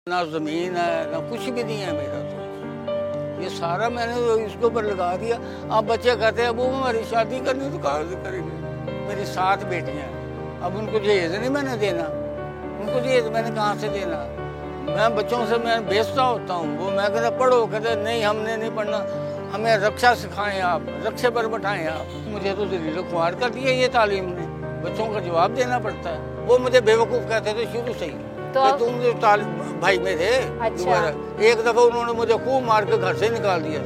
ना ज़मीन है ना कुछ भी नहीं है मेरा, तो ये सारा मैंने तो इसके ऊपर लगा दिया। अब बच्चे कहते हैं वो हमारी शादी करनी तो कहाँ से करेंगे। मेरी 7 बेटियां हैं, अब उनको दहेज नहीं मैंने देना, उनको दहेज मैंने कहाँ से देना। मैं बच्चों से मैं बेचता होता हूँ, वो मैं कहता पढ़ो, कहते नहीं हमने नहीं पढ़ना, हमें रक्षा सिखाएं आप, रक्षे पर बैठाएं आप। मुझे तो जलील ख्वार कर दिया ये तालीम ने, बच्चों का जवाब देना पड़ता है। वो मुझे बेवकूफ़ कहते थे शुरू से ही, तो तुम जो भाई में थे। अच्छा। एक दफा उन्होंने मुझे खूब मार के घर से निकाल दिया।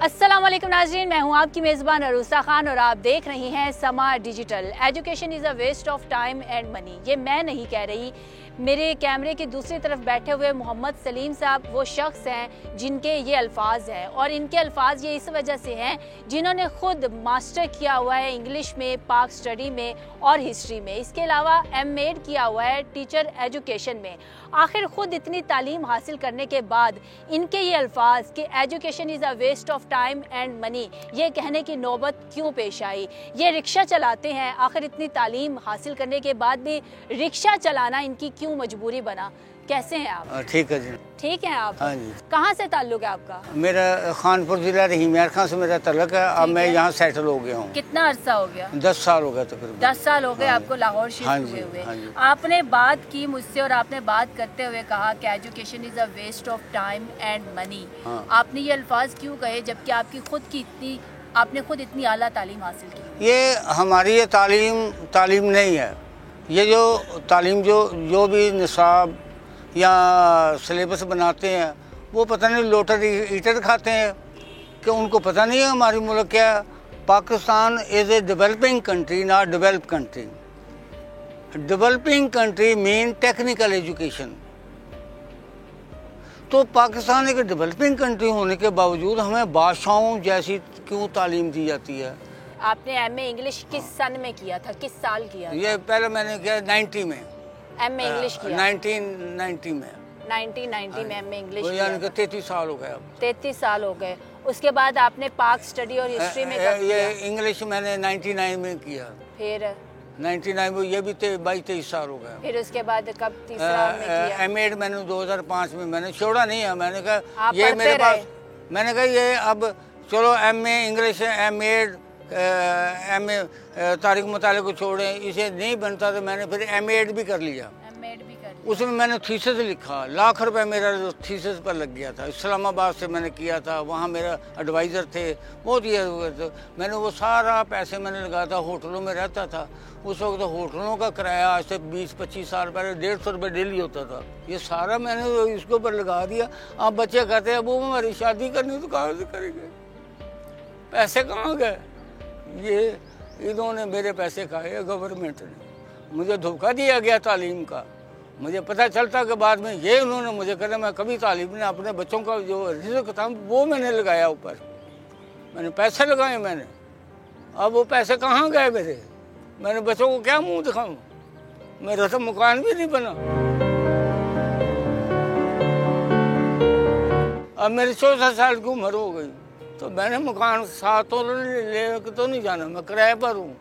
अस्सलाम वालेकुम नाज़रीन, मैं हूं आपकी मेज़बान अरूसा खान और आप देख रही हैं Samaa digital. Education is a waste of time and money. ये मैं नहीं कह रही, मेरे कैमरे की दूसरी तरफ बैठे हुए मोहम्मद सलीम साहब वो शख्स हैं जिनके ये अल्फाज हैं, और इनके अल्फाज ये इस वजह से हैं जिन्होंने खुद मास्टर किया हुआ है इंग्लिश में, पाक स्टडी में और हिस्ट्री में। इसके अलावा एम.एड किया हुआ है टीचर एजुकेशन में। आखिर खुद इतनी तालीम हासिल करने के बाद इनके ये अल्फाज कि education is a waste of time and money, ये कहने की नौबत क्यों पेश आई। ये रिक्शा चलाते हैं, आखिर इतनी तालीम हासिल करने के बाद भी रिक्शा चलाना इनकी क्यों मजबूरी बना। कैसे हैं आप? ठीक है जी। ठीक है आप? हाँ जी। कहाँ से ताल्लुक है आपका? मेरा खानपुर जिला रहीमियार खान से मेरा तल्लुक है। अब मैं यहाँ सेटल हो गया हूँ। कितना अरसा हो गया? 10 साल हो गया तकरीबन। 10 साल हो गए आपको लाहौर शिफ्ट हुए हुए। आपने बात की मुझसे और आपने बात करते हुए कहा कि education is a waste of time and money. आपने ये अल्फाज क्यों कहे जबकि आपने खुद इतनी आला तालीम हासिल की? ये हमारी ये तालीम नहीं है। ये जो तालीम जो भी निसाब या सिलेबस बनाते हैं वो पता नहीं लोटर ईटर खाते हैं कि उनको पता नहीं है हमारी मुल्क क्या है। Pakistan is a developing country, not developed country. Developing country mean technical education. तो पाकिस्तान एक डेवलपिंग कंट्री होने के बावजूद हमें बादशाहों जैसी क्यों तालीम दी जाती है। आपने एम.ए. इंग्लिश किस सन में किया था, किस साल किया था? ये पहले मैंने किया 90 में। एम.ए. इंग्लिश किया 1990 में। 1990 में एम.ए. इंग्लिश किया। यानी कि 33 साल हो गए अब। 33 साल हो गए। उसके बाद आपने पाक स्टडी और हिस्ट्री में कब ये किया? इंग्लिश मैंने 99 में किया। फिर 99 में ये भी 22-23 साल हो गए। फिर उसके बाद कब तीसरा में किया? एम.एड मैंने 2005 में मैंने छोड़ा नहीं है। मैंने कहा ये मेरे पास, मैंने कहा ये अब चलो एम.ए. English, M.Ed, MA. तारीख मुताले को छोड़ें, इसे नहीं बनता तो मैंने फिर एम.एड भी कर लिया। उसमें मैंने थीसिस लिखा, लाख रुपए मेरा जो थीसिस पर लग गया था। इस्लामाबाद से मैंने किया था, वहाँ मेरा एडवाइज़र थे, बहुत ये तो मैंने वो सारा पैसे मैंने लगाया था। होटलों में रहता था उस वक्त, तो होटलों का किराया आज से 20-25 साल पहले 150 रुपये डेली होता था। ये सारा मैंने इसके ऊपर लगा दिया। अब बच्चे कहते हैं वो हमारी शादी करनी तो कहाँ से करेंगे, पैसे कहाँ गए। ये इन्होंने मेरे पैसे खाए, गवर्नमेंट ने। मुझे धोखा दिया गया तालीम का। मुझे पता चलता कि बाद में ये उन्होंने मुझे कहा मैं कभी तालीम ने अपने बच्चों का जो रिज़्क था वो मैंने लगाया ऊपर, मैंने पैसे लगाए मैंने। अब वो पैसे कहाँ गए मेरे, मैंने बच्चों को क्या मुंह दिखाऊं। मेरा तो मकान भी नहीं बना। अब मेरी 14 साल की उम्र हो गई तो मैंने मकान साथ तो ले तो नहीं जाना, मैं किराए पर हूँ।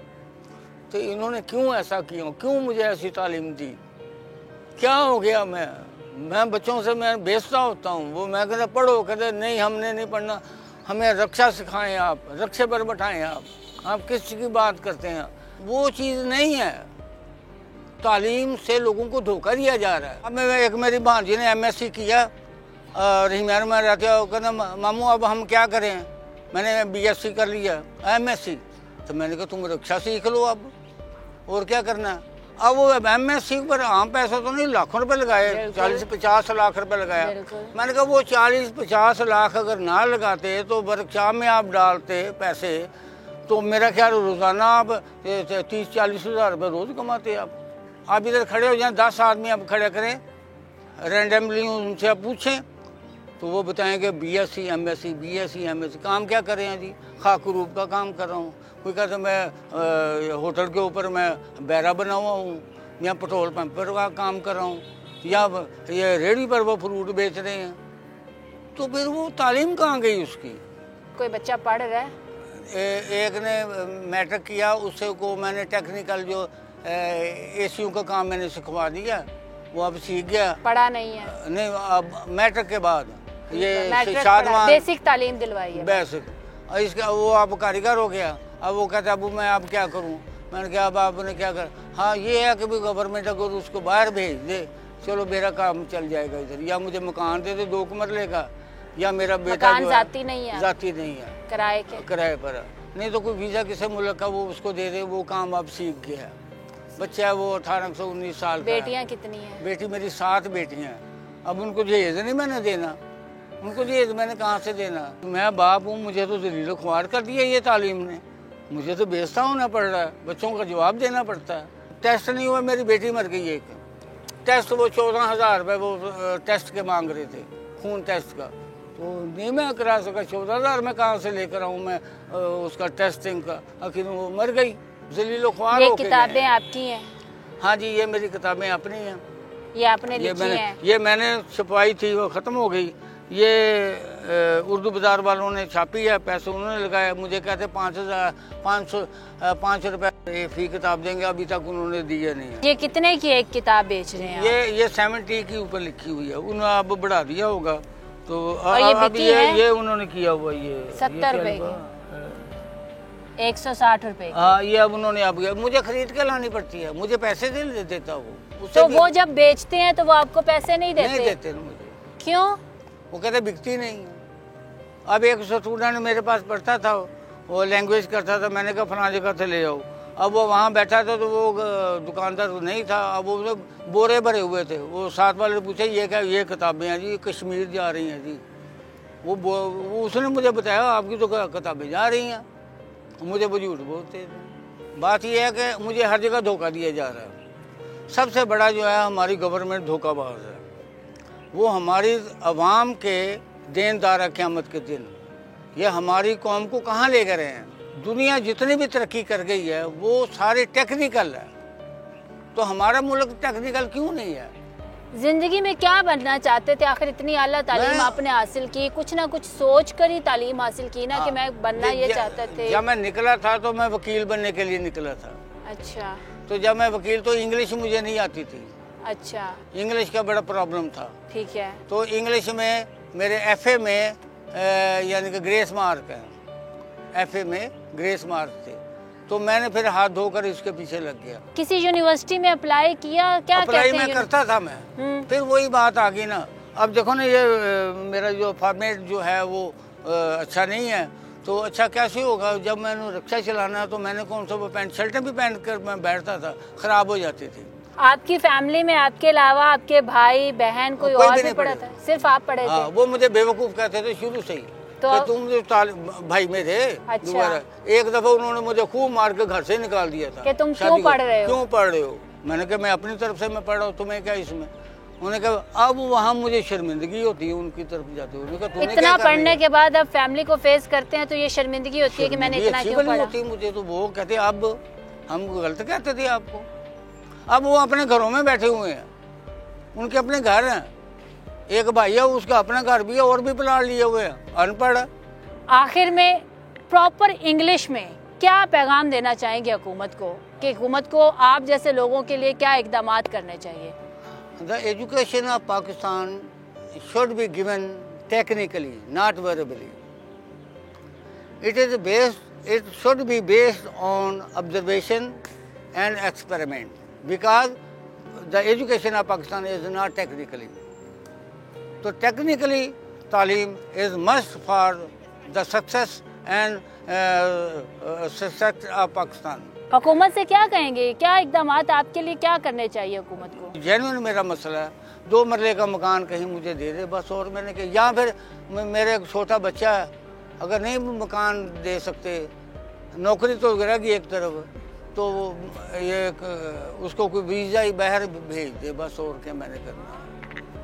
तो इन्होंने क्यों ऐसा किया, क्यों मुझे ऐसी तालीम दी, क्या हो गया। मैं बच्चों से मैं बेचता होता हूँ, वो मैं कहता पढ़ो, कहते नहीं हमने नहीं पढ़ना, हमें रक्षा सिखाएं आप, रक्षे पर बैठाएं आप किस चीज़ की बात करते हैं। वो चीज़ नहीं है। तालीम से लोगों को धोखा दिया जा रहा है। अब मैं एक मेरी भांजी ने एम.एससी किया रहीमियार में रहते हो, कहना मामू अब हम क्या करें। मैंने B.Sc कर लिया, एम.एससी। तो मैंने कहा तुम रक्षा सीख लो अब, और क्या करना। अब वो एम.एससी पर आम पैसा तो नहीं, लाखों रुपए लगाए, 40-50 लाख रुपए लगाया। मैंने कहा वो 40-50 लाख अगर ना लगाते तो वर्कशॉप में आप डालते पैसे तो मेरा ख्याल रोज़ाना आप 30-40 हज़ार रुपये रोज़ कमाते। आप इधर खड़े हो जाएं, 10 आदमी आप खड़े करें रैंडमली, उनसे आप पूछें तो वो बताएंगे B.Sc, M.Sc, B.Sc, M.Sc। काम क्या कर रहे हैं जी, खाकरूब का काम कर रहा हूँ। कोई कहता मैं होटल के ऊपर मैं बैरा बना हुआ हूँ, या पेट्रोल पंप पर का काम कर रहा हूँ। या ये रेहड़ी पर वो फ्रूट बेच रहे हैं, तो फिर वो तालीम कहाँ गई उसकी? कोई बच्चा पढ़ रहा है? एक ने मैट्रिक किया, उससे को मैंने टेक्निकल जो एसीयू का काम मैंने सिखवा दिया, वो अब सीख गया। पढ़ा नहीं है? नहीं, अब मैट्रिक के बाद ये शादवान बेसिक तालीम दिलवाई है। बेसिक, इसका वो अब कारीगर हो गया। अब वो कहता अब मैं अब क्या करूं? मैंने कहा अब आपने क्या कर, हाँ ये है कि भी गवर्नमेंट अगर उसको बाहर भेज दे, चलो मेरा काम चल जाएगा इधर, या मुझे मकान दे दे 2 कमरे का, या मेरा बेटा जो जाती नहीं है, जाती नहीं है, किराए पर, नहीं तो कोई वीज़ा किसी मुल्क का वो उसको दे दे, वो काम अब सीख गया। बच्चा है वो 18 से 19 साल का। बेटियां कितनी हैं? बेटी मेरी 7 बेटियां। अब उनको जहेज नहीं मैंने देना, उनको जहेज मैंने कहाँ से देना? मैं बाप हूँ, मुझे तो जलील ख्वार कर दिया ये तालीम ने, मुझे तो बेइज्जत होना पड़ रहा है, बच्चों का जवाब देना पड़ता है। टेस्ट नहीं हुआ, मेरी बेटी मर गई एक टेस्ट, वो 14,000 रुपये वो टेस्ट के मांग रहे थे, खून टेस्ट का, तो नहीं मैं करा सका। 14,000 मैं कहाँ से लेकर आऊँ मैं उसका टेस्टिंग का? आखिर वो मर गई, जलील ख्वार। ये किताबें आपकी हैं? हाँ जी, ये मेरी किताबें अपनी हैं। ये आपने लिखी हैं? ये मैंने छपवाई थी, वो ख़त्म हो गई। ये उर्दू बाजार वालों ने छापी है, पैसे उन्होंने लगाया। मुझे कहते 5 रुपये फी किताब देंगे, अभी तक उन्होंने दिए नहीं है। ये कितने की एक किताब बेच रहे हैं? ये 70 के ऊपर लिखी हुई है, उन्होंने अब बढ़ा दिया होगा। तो अब ये उन्होंने किया हुआ, ये 70 रुपए की, 160 रुपए। हाँ, ये अब उन्होंने अब मुझे खरीद के लानी पड़ती है, मुझे पैसे दे देता वो। तो वो जब बेचते हैं तो वो आपको पैसे नहीं देते? नहीं देते मुझे। क्यों? वो कहते बिकती नहीं है। अब एक स्टूडेंट मेरे पास पढ़ता था, वो लैंग्वेज करता था, मैंने कहा फलां जगह से ले आओ। अब वो वहाँ बैठा था तो वो दुकानदार नहीं था, अब वो बोरे भरे हुए थे। वो साथ वाले ने पूछा ये क्या, ये किताबें हैं जी, कश्मीर जा रही हैं जी। वो उसने मुझे बताया आपकी तो किताबें जा रही हैं, मुझे वो झूठ बोलते थे। बात यह है कि मुझे हर जगह धोखा दिया जा रहा है। सबसे बड़ा जो है हमारी गवर्नमेंट धोखाबाज है, वो हमारी अवाम के देनदार है क़यामत के दिन। ये हमारी कौम को कहाँ ले गए हैं? दुनिया जितनी भी तरक्की कर गई है वो सारे टेक्निकल है, तो हमारा मुल्क टेक्निकल क्यों नहीं है? जिंदगी में क्या बनना चाहते थे आखिर? इतनी आला तालीम आपने हासिल की, कुछ ना कुछ सोच कर ही तालीम हासिल की ना कि मैं बनना ये चाहते थे। जब मैं निकला था तो मैं वकील बनने के लिए निकला था। अच्छा। तो जब मैं वकील, तो इंग्लिश मुझे नहीं आती थी। अच्छा। इंग्लिश का बड़ा प्रॉब्लम था। ठीक है। तो इंग्लिश में मेरे FA में यानी कि ग्रेस मार्क है, FA में ग्रेस मार्क थे, तो मैंने फिर हाथ धोकर इसके पीछे लग गया। किसी यूनिवर्सिटी में अप्लाई किया? क्या अप्लाई मैं करता था मैं, फिर वही बात आ गई ना। अब देखो ना, ये मेरा जो फॉर्मेट जो है वो अच्छा नहीं है, तो अच्छा कैसे होगा? जब मैंने रिक्शा चलाना है तो मैंने कौन सा वो पैंट शर्टें भी पहन कर मैं बैठता था, ख़राब हो जाती थी। आपकी फैमिली में आपके अलावा आपके भाई बहन कोई और भी पढ़ा था? सिर्फ आप पढ़े थे? वो मुझे बेवकूफ़ कहते थे शुरू से ही, तो तुम भाई में थे। अच्छा। एक दफा उन्होंने मुझे खूब मार के घर से निकाल दिया था कि तुम क्यों पढ़ रहे हो? क्यों पढ़ रहे हो? मैंने कहा मैं अपनी तरफ से मैं पढ़ रहा हूँ, तुम्हें क्या इसमें? उन्होंने कहा अब वहाँ मुझे शर्मिंदगी होती है उनकी तरफ जाते हुए। इतना पढ़ने के बाद अब फैमिली को फेस करते हैं तो ये शर्मिंदगी होती है कि मैंने इतना क्यों पढ़ा? मुझे तो वो कहते अब हम गलत कहते थे आपको। अब वो अपने घरों में बैठे हुए हैं, उनके अपने घर हैं, एक भाई है उसका अपना घर भी है और भी प्लाट लिए हुए हैं, अनपढ़। आखिर में प्रॉपर इंग्लिश में क्या पैगाम देना चाहेंगे हुकूमत को, कि हुकूमत को आप जैसे लोगों के लिए क्या इकदाम करने चाहिए? The education of Pakistan should be given technically, not verbally. It should be based on observation and experiment, because the education of Pakistan is not technically. So technically, तालीम is must for the success and success of Pakistan. हुकूमत से क्या कहेंगे, क्या इकदाम आपके लिए क्या करने चाहिए हुकूमत को? जेन्युइन मेरा मसला है, 2 मरले का मकान कहीं मुझे दे दे बस, और मैंने कहा या फिर मेरे एक छोटा बच्चा है, अगर नहीं मकान दे सकते, नौकरी तो गिरेगी एक तरफ, तो ये उसको कोई वीज़ा ही बाहर भेज दे बस, और क्या मैंने करना।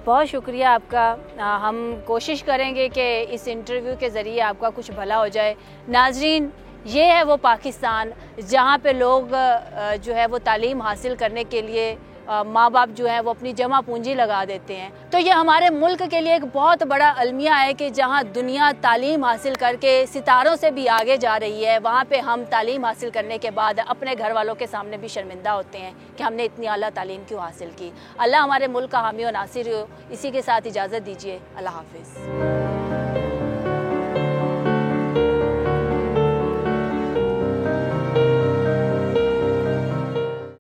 बहुत शुक्रिया आपका। हम कोशिश करेंगे कि इस इंटरव्यू के ज़रिए आपका कुछ भला हो जाए। नाजरीन, ये है वो पाकिस्तान जहाँ पे लोग जो है वो तालीम हासिल करने के लिए माँ बाप जो है वो अपनी जमा पूंजी लगा देते हैं। तो ये हमारे मुल्क के लिए एक बहुत बड़ा अलमिया है कि जहाँ दुनिया तालीम हासिल करके सितारों से भी आगे जा रही है, वहाँ पे हम तालीम हासिल करने के बाद अपने घर वालों के सामने भी शर्मिंदा होते हैं कि हमने इतनी आला तालीम क्यों हासिल की। अल्लाह हमारे मुल्क का हामी और नासिर हो। इसी के साथ इजाज़त दीजिए। अल्लाह हाफिज़।